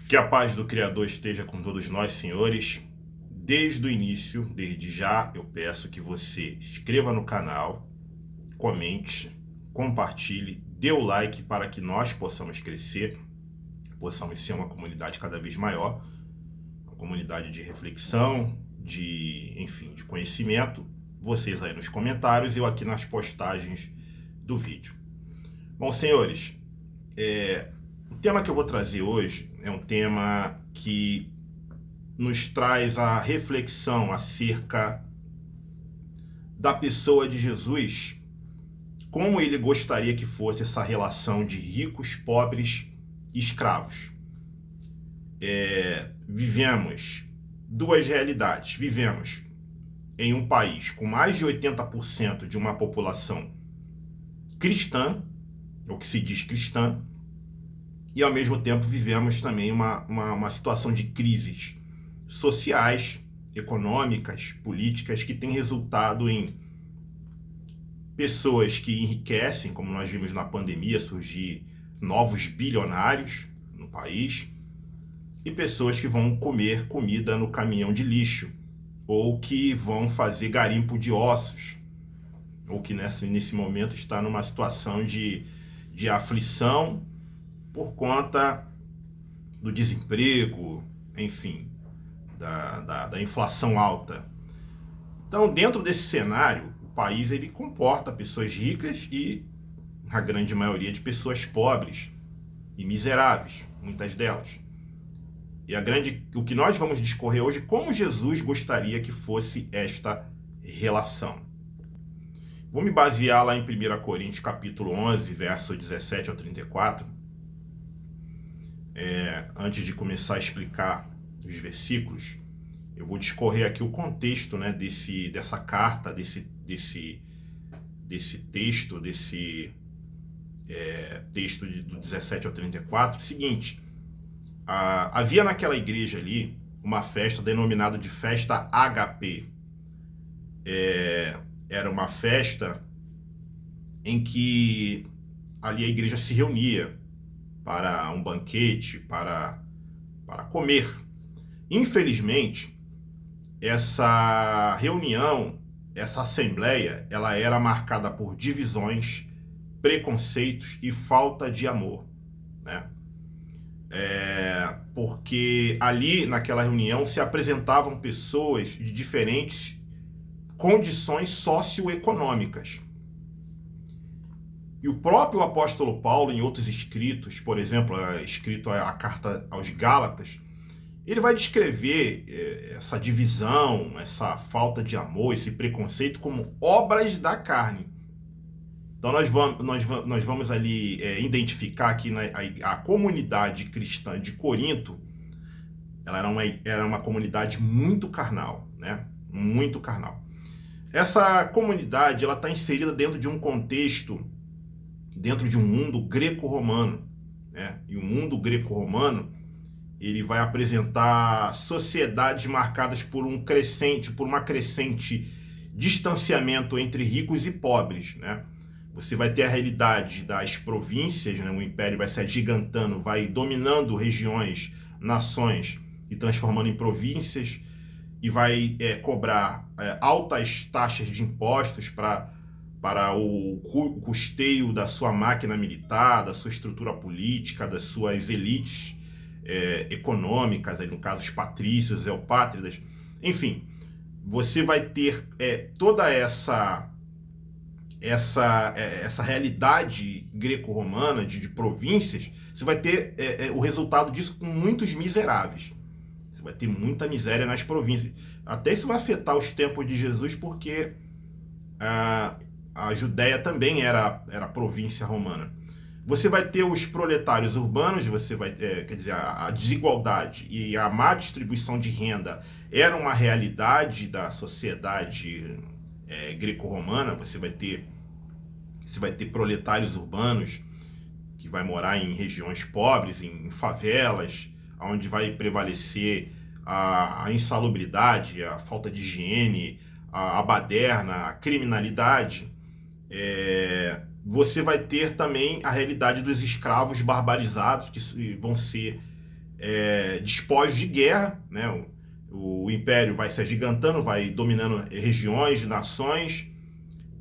Que a paz do Criador esteja com todos nós, senhores. Desde o início, desde já, eu peço que você se inscreva no canal, comente, compartilhe, dê o like para que nós possamos crescer, possamos ser uma comunidade cada vez maior, uma comunidade de reflexão, de conhecimento. Vocês aí nos comentários e eu aqui nas postagens do vídeo. Bom, senhores, o tema que eu vou trazer hoje é um tema que nos traz a reflexão acerca da pessoa de Jesus, como ele gostaria que fosse essa relação de ricos, pobres e escravos. Vivemos duas realidades. Vivemos em um país com mais de 80% de uma população cristã, ou que se diz cristã, e ao mesmo tempo vivemos também uma situação de crises sociais, econômicas, políticas, que tem resultado em pessoas que enriquecem, como nós vimos na pandemia, surgir novos bilionários no país, e pessoas que vão comer comida no caminhão de lixo, ou que vão fazer garimpo de ossos, ou que nesse momento está numa situação de aflição por conta do desemprego, enfim, da inflação alta. Então, dentro desse cenário, o país ele comporta pessoas ricas e a grande maioria de pessoas pobres e miseráveis, muitas delas. E o que nós vamos discorrer hoje, como Jesus gostaria que fosse esta relação. Vou me basear lá em 1 Coríntios capítulo 11, verso 17 ao 34. Antes de começar a explicar os versículos, eu vou discorrer aqui o contexto, né, dessa carta, desse texto, texto do 17 ao 34. Seguinte, havia naquela igreja ali uma festa denominada de festa HP. Era uma festa em que ali a igreja se reunia para um banquete, para comer. Infelizmente, essa reunião, essa assembleia, ela era marcada por divisões, preconceitos e falta de amor, né? Porque ali naquela reunião se apresentavam pessoas de diferentes condições socioeconômicas. E o próprio apóstolo Paulo, em outros escritos, por exemplo, escrito a carta aos Gálatas, ele vai descrever essa divisão, essa falta de amor, esse preconceito como obras da carne. Então nós vamos ali identificar que a comunidade cristã de Corinto, ela era uma comunidade muito carnal, né? Muito carnal. Essa comunidade ela está inserida dentro de um contexto, dentro de um mundo greco-romano, né? E o mundo greco-romano ele vai apresentar sociedades marcadas por uma crescente distanciamento entre ricos e pobres, né? Você vai ter a realidade das províncias, né? O império vai se agigantando, vai dominando regiões, nações e transformando em províncias, e vai cobrar altas taxas de impostos para o custeio da sua máquina militar, da sua estrutura política, das suas elites econômicas, aí no caso os patrícios, eupátridas, enfim, você vai ter toda essa realidade greco-romana de províncias. Você vai ter o resultado disso com muitos miseráveis. Você vai ter muita miséria nas províncias. Até isso vai afetar os tempos de Jesus, porque a Judéia também era província romana. Você vai ter os proletários urbanos, você vai quer dizer, a desigualdade e a má distribuição de renda era uma realidade da sociedade greco-romana. Você vai ter proletários urbanos que vai morar em regiões pobres, em favelas, onde vai prevalecer a insalubridade, a falta de higiene, a baderna, a criminalidade. Você vai ter também a realidade dos escravos barbarizados, que vão ser despojos de guerra, né? O império vai se agigantando, vai dominando regiões, nações,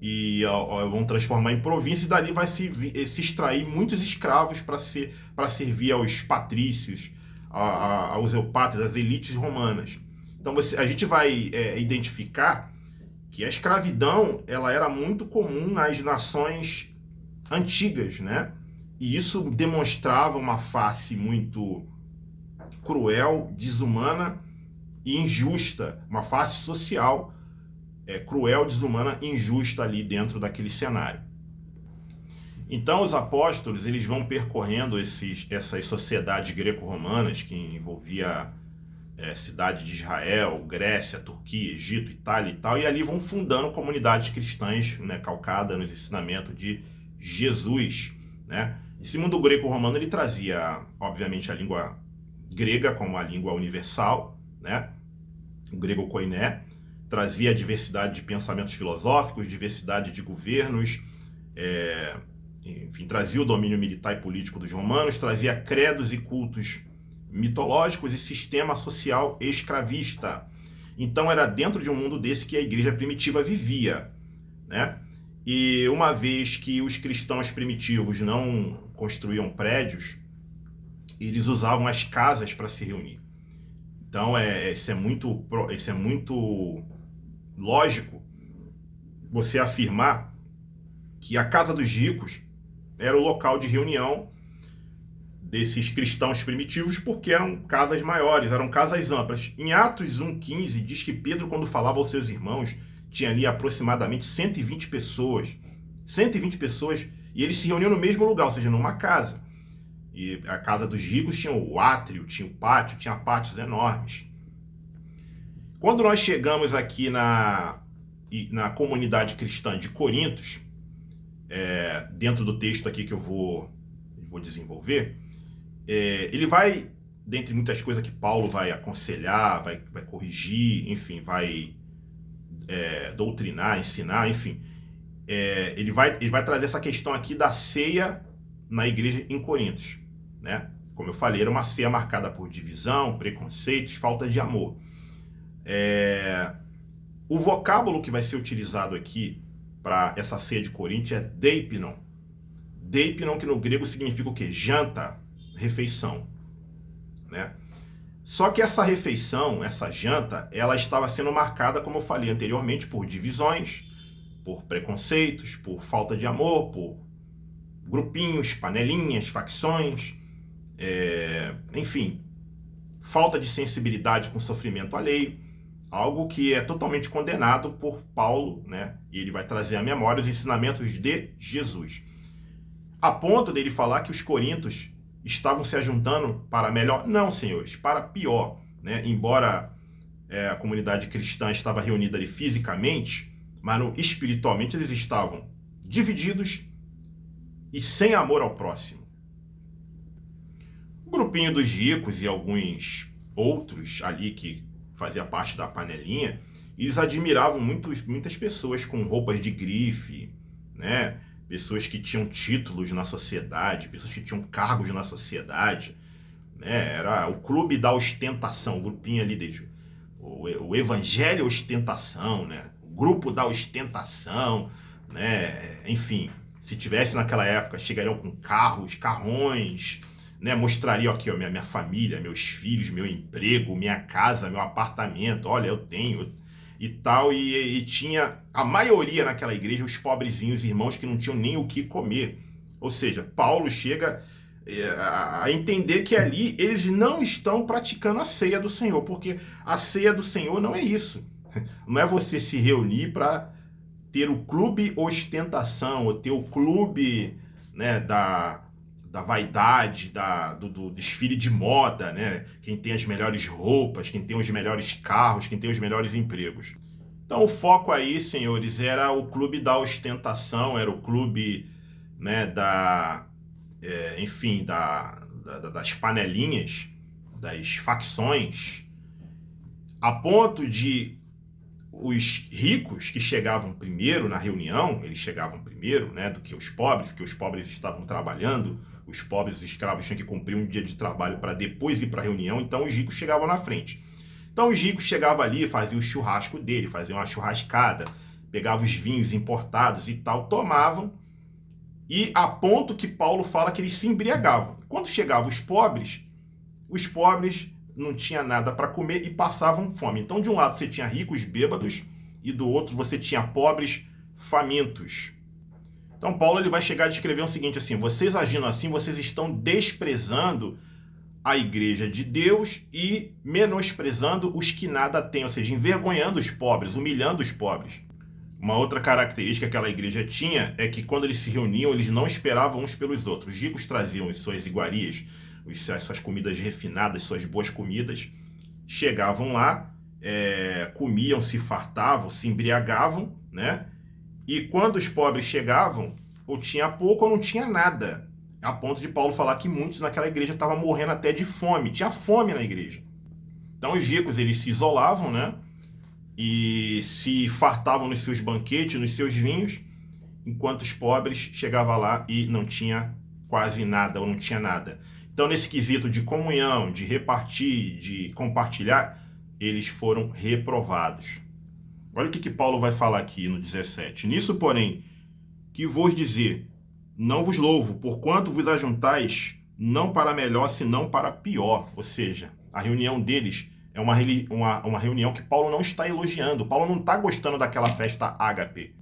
e vão transformar em província, e dali vai se extrair muitos escravos para servir aos patrícios, aos eupátridas, às elites romanas. Então a gente vai identificar que a escravidão ela era muito comum nas nações antigas, né? E isso demonstrava uma face muito cruel, desumana e injusta, uma face social cruel, desumana, injusta ali dentro daquele cenário. Então os apóstolos eles vão percorrendo essas sociedades greco-romanas que envolvia cidade de Israel, Grécia, Turquia, Egito, Itália e tal, e ali vão fundando comunidades cristãs, né, calcadas nos ensinamentos de Jesus, né? Esse mundo greco-romano ele trazia, obviamente, a língua grega como a língua universal, né? O grego koiné, trazia a diversidade de pensamentos filosóficos, diversidade de governos, enfim, trazia o domínio militar e político dos romanos, trazia credos e cultos mitológicos e sistema social escravista. Então era dentro de um mundo desse que a igreja primitiva vivia, né? E uma vez que os cristãos primitivos não construíam prédios, eles usavam as casas para se reunir. Então isso é muito lógico você afirmar que a casa dos ricos era o local de reunião desses cristãos primitivos, porque eram casas maiores, eram casas amplas. Em Atos 1,15 diz que Pedro, quando falava aos seus irmãos, tinha ali aproximadamente 120 pessoas. 120 pessoas, e eles se reuniam no mesmo lugar, ou seja, numa casa. E a casa dos ricos tinha o átrio, tinha o pátio, tinha pátios enormes. Quando nós chegamos aqui na comunidade cristã de Corintos, dentro do texto aqui que eu vou desenvolver, ele vai, dentre muitas coisas que Paulo vai aconselhar, vai corrigir, enfim, vai doutrinar, ensinar, enfim, ele vai trazer essa questão aqui da ceia na igreja em Corintos, né? Como eu falei, era uma ceia marcada por divisão, preconceitos, falta de amor. O vocábulo que vai ser utilizado aqui para essa ceia de Corinto é deipinon. Deipinon, que no grego significa o quê? Janta, refeição, né? Só que essa refeição, essa janta, ela estava sendo marcada, como eu falei anteriormente, por divisões, por preconceitos, por falta de amor, por grupinhos, panelinhas, facções, enfim, falta de sensibilidade com o sofrimento alheio, algo que é totalmente condenado por Paulo, né? E ele vai trazer à memória os ensinamentos de Jesus, a ponto dele falar que os coríntios estavam se ajuntando para melhor, não, senhores, para pior, né? Embora a comunidade cristã estava reunida ali fisicamente, mas espiritualmente eles estavam divididos e sem amor ao próximo. O grupinho dos ricos e alguns outros ali que fazia parte da panelinha, eles admiravam muitas pessoas com roupas de grife, né? Pessoas que tinham títulos na sociedade, pessoas que tinham cargos na sociedade, né? Era o clube da ostentação, o grupinho ali deles, o evangelho ostentação, né? O grupo da ostentação, né? Enfim, se tivesse naquela época, chegariam com carros, carrões, né? Mostraria aqui, ó, minha família, meus filhos, meu emprego, minha casa, meu apartamento, olha, eu tenho e tal, e tinha a maioria naquela igreja, os pobrezinhos irmãos que não tinham nem o que comer. Ou seja, Paulo chega a entender que ali eles não estão praticando a ceia do Senhor, porque a ceia do Senhor não é isso. Não é você se reunir para ter o clube ostentação, ou ter o clube, né, da vaidade, do desfile de moda, né? Quem tem as melhores roupas, quem tem os melhores carros, quem tem os melhores empregos. Então o foco aí, senhores, era o clube da ostentação, era o clube, né, enfim, das panelinhas, das facções, a ponto de os ricos que chegavam primeiro na reunião, eles chegavam primeiro, né, do que os pobres, porque os pobres estavam trabalhando, os pobres, os escravos tinham que cumprir um dia de trabalho para depois ir para a reunião, então os ricos chegavam na frente. Então os ricos chegavam ali, faziam o churrasco dele, faziam uma churrascada, pegavam os vinhos importados e tal, tomavam, e a ponto que Paulo fala que eles se embriagavam. Quando chegavam os pobres não tinham nada para comer e passavam fome. Então, de um lado você tinha ricos bêbados e do outro você tinha pobres famintos. Então, Paulo ele vai chegar a descrever o seguinte assim: vocês agindo assim, vocês estão desprezando a igreja de Deus e menosprezando os que nada têm, ou seja, envergonhando os pobres, humilhando os pobres. Uma outra característica que aquela igreja tinha é que quando eles se reuniam, eles não esperavam uns pelos outros. Os ricos traziam as suas iguarias, as suas comidas refinadas, suas boas comidas, chegavam lá, comiam, se fartavam, se embriagavam, né? E quando os pobres chegavam, ou tinha pouco ou não tinha nada. A ponto de Paulo falar que muitos naquela igreja estavam morrendo até de fome. Tinha fome na igreja. Então os ricos, eles se isolavam, né? E se fartavam nos seus banquetes, nos seus vinhos, enquanto os pobres chegavam lá e não tinha quase nada, ou não tinha nada. Então, nesse quesito de comunhão, de repartir, de compartilhar, eles foram reprovados. Olha o que Paulo vai falar aqui no 17. Nisso, porém, que vos dizer, não vos louvo, porquanto vos ajuntais, não para melhor, senão para pior. Ou seja, a reunião deles é uma reunião que Paulo não está elogiando. Paulo não está gostando daquela festa ágape.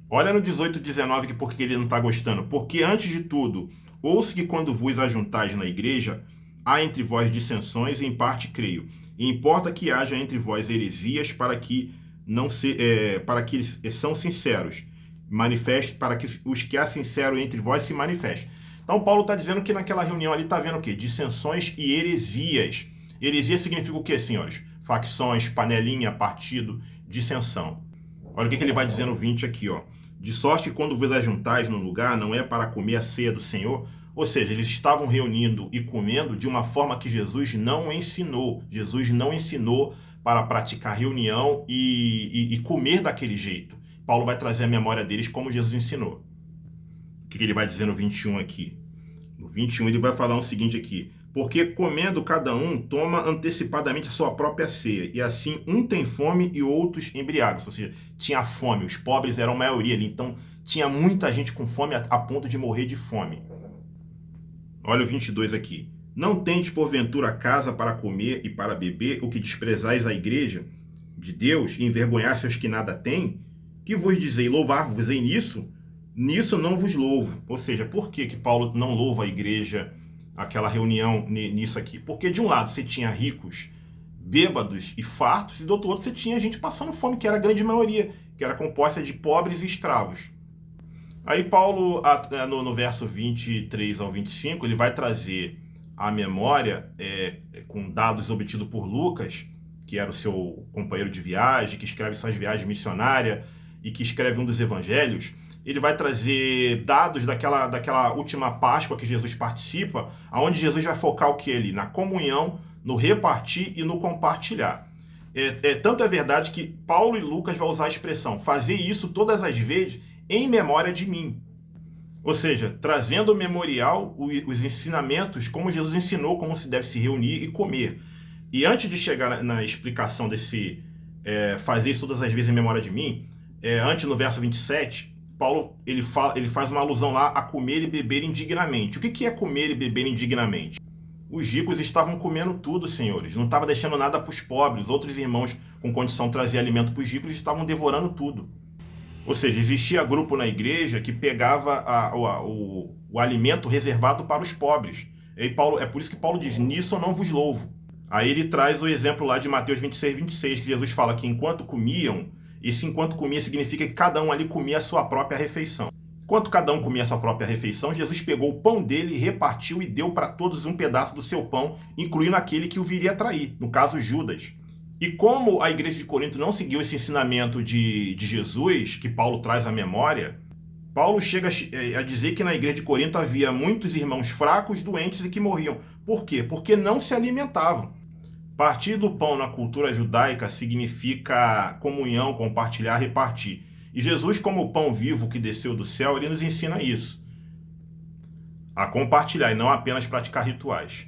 Olha no 18 e 19 que por que ele não está gostando. Porque, antes de tudo, ouço que quando vos ajuntais na igreja, há entre vós dissensões, e em parte creio. E importa que haja entre vós heresias para que são sinceros. Manifeste para que os que há sincero entre vós se manifestem. Então Paulo está dizendo que naquela reunião ali está vendo o quê? Dissensões e heresias. Heresia significa o quê, senhores? Facções, panelinha, partido, dissensão. Olha o que ele vai dizer no 20 aqui, ó. De sorte que quando vos ajuntais no lugar, não é para comer a ceia do Senhor. Ou seja, eles estavam reunindo e comendo de uma forma que Jesus não ensinou. Jesus não ensinou para praticar reunião e comer daquele jeito. Paulo vai trazer a memória deles como Jesus ensinou. O que ele vai dizer no 21 aqui? No 21 ele vai falar o seguinte aqui. Porque comendo cada um, toma antecipadamente a sua própria ceia. E assim um tem fome e outros embriagam. Ou seja, tinha fome. Os pobres eram a maioria ali. Então tinha muita gente com fome a ponto de morrer de fome. Olha o 22 aqui. Não tendes porventura casa para comer e para beber, o que desprezais a igreja de Deus e envergonhasse os que nada têm? Que vos dizei, louvar-vos-ei nisso? Nisso não vos louvo. Ou seja, por que Paulo não louva a igreja, aquela reunião nisso aqui? Porque de um lado você tinha ricos, bêbados e fartos, e do outro lado você tinha gente passando fome, que era a grande maioria, que era composta de pobres e escravos. Aí Paulo, no verso 23 ao 25, ele vai trazer a memória com dados obtidos por Lucas, que era o seu companheiro de viagem, que escreve suas viagens missionárias e que escreve um dos evangelhos. Ele vai trazer dados daquela última Páscoa que Jesus participa, onde Jesus vai focar o que ali? Na comunhão, no repartir e no compartilhar. Tanto é verdade que Paulo e Lucas vão usar a expressão fazer isso todas as vezes em memória de mim. Ou seja, trazendo ao memorial os ensinamentos, como Jesus ensinou como se deve se reunir e comer. E antes de chegar na explicação desse fazer isso todas as vezes em memória de mim, antes no verso 27, Paulo ele faz uma alusão lá a comer e beber indignamente. O que é comer e beber indignamente? Os ricos estavam comendo tudo, senhores. Não estavam deixando nada para os pobres. Outros irmãos com condição de trazer alimento para os ricos estavam devorando tudo. Ou seja, existia grupo na igreja que pegava o alimento reservado para os pobres. E Paulo, é por isso que Paulo diz, nisso eu não vos louvo. Aí ele traz o exemplo lá de Mateus 26, 26, que Jesus fala que enquanto comiam, esse enquanto comia significa que cada um ali comia a sua própria refeição. Enquanto cada um comia a sua própria refeição, Jesus pegou o pão dele, repartiu e deu para todos um pedaço do seu pão, incluindo aquele que o viria a trair, no caso Judas. E como a igreja de Corinto não seguiu esse ensinamento de Jesus, que Paulo traz à memória, Paulo chega a dizer que na igreja de Corinto havia muitos irmãos fracos, doentes e que morriam. Por quê? Porque não se alimentavam. Partir do pão na cultura judaica significa comunhão, compartilhar, repartir. E Jesus, como o pão vivo que desceu do céu, ele nos ensina isso. A compartilhar e não apenas praticar rituais.